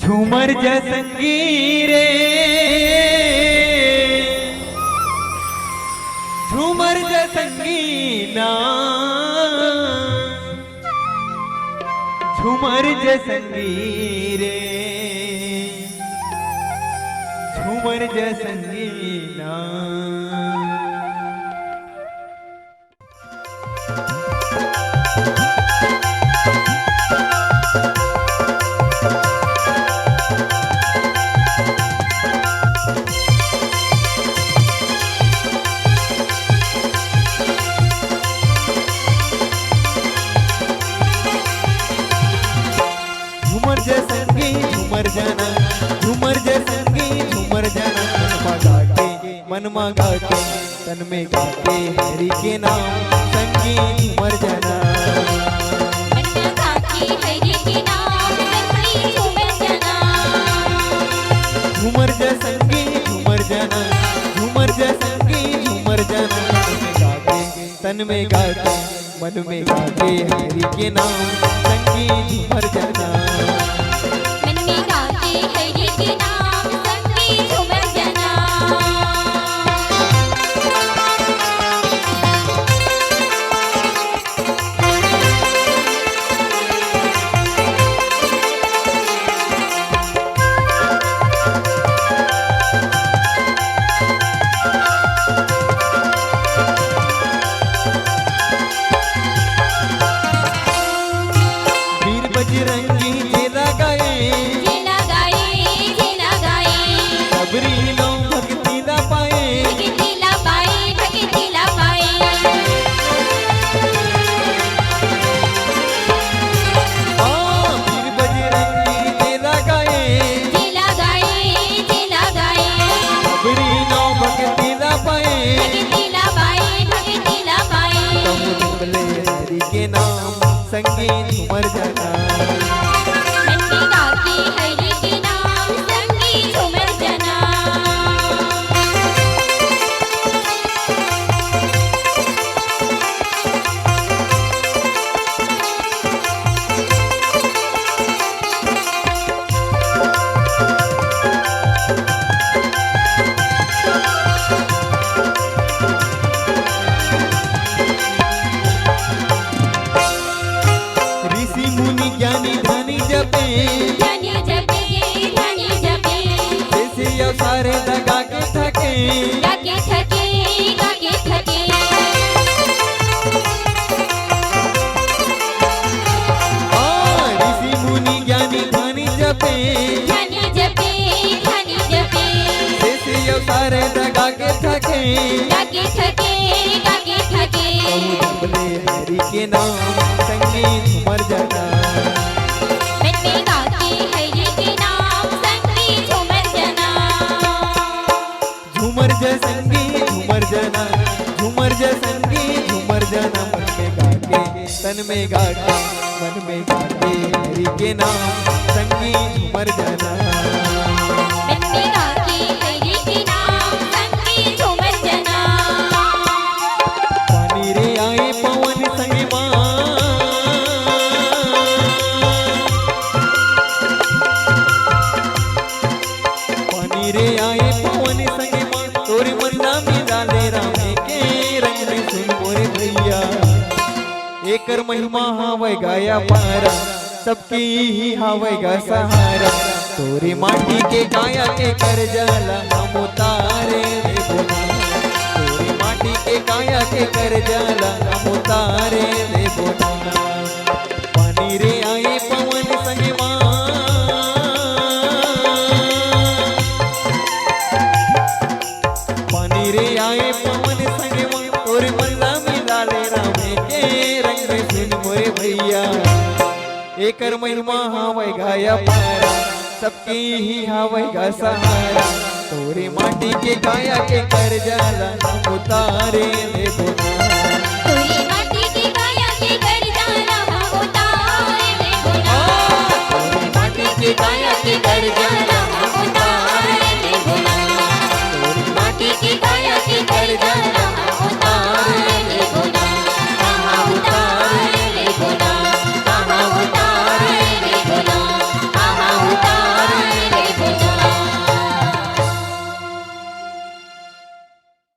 झूमर जसंगी रे, झूमर जसंगी ना, झूमर जसंगी रे, झूमर जसंगी ना। झूमर जसंगी झूमर जाना, झूमर जसंगी झूमर जाना, मन में गाते तन में गाते हरि के नाम संगी झूमर जाना, मन में गाते हरि के नाम संगी झूमर जाना। झूमर जसंगी झूमर जाना, झूमर जसंगी झूमर जाना, तन में गाते मन में गाते हरि के नाम संगी झूमर जाना, मन में गाते हरि के नाम संगी झूमर जाना। बजरंगी जेला गाए, जेला गाए, जेला गाए, सबरी लो भक्ति ला पाए, भक्ति ला पाए, भक्ति ला पाए। वीर बजरंगी जेला गाए, जेला गाए, जेला गाए, सबरी लो भक्ति ला पाए, भक्ति ला पाए, भक्ति ला पाए। बोले हरि के नाम संगी झूमर जाना, मन में गाते हरि के नाम संगी झूमर जाना। ऋषि मुनि ज्ञानी ध्यानी जपे, ध्यानी जपे, ध्यानी जपे, जैसे यो सारे लगा के थके, गाके थके, गाके थके। ऋषि मुनि ज्ञानी ध्यानी जपे, ध्यानी जपे, ध्यानी जपे, जैसे यो सारे लगा के थके, गाके थके, गाके थके। बोले हरि के नाम संगी झूमर जाना, मन में गाते हरि के नाम संगी झूमर जाना। झूमर जसंगी झूमर जाना, झूमर जसंगी झूमर जाना, मन में गाके तन में गाके मन में गाके हरि के नाम संगी झूमर जाना, मन में गाते हरि के नाम संगी झूमर जाना। पानी रे आए पवन संगे माँ, पानी रे आए पवन संगे माँ, तोरे मन्ना में डाले रामे के रंग में सुन मोरे भैया, एकर महिमा हावै गाया पारा, सबके ही हावै गा सहारा, तोरे माटी के काया के कर जाला हम उतारे रे बोला, तोरे माटी के काया के कर जाला हम उतारे रे बोला। पानी रे आए पवन संगे माँ, पानी रे आए पवन संगे माँ, तोरे मल्ला में डाले रामे के रंग में सुन मोरे भैया, एकर महिमा हावै गाया पारा, सबके ही हावै गा सहारा, तोरे माटी के काया के कर जाला हम उतारे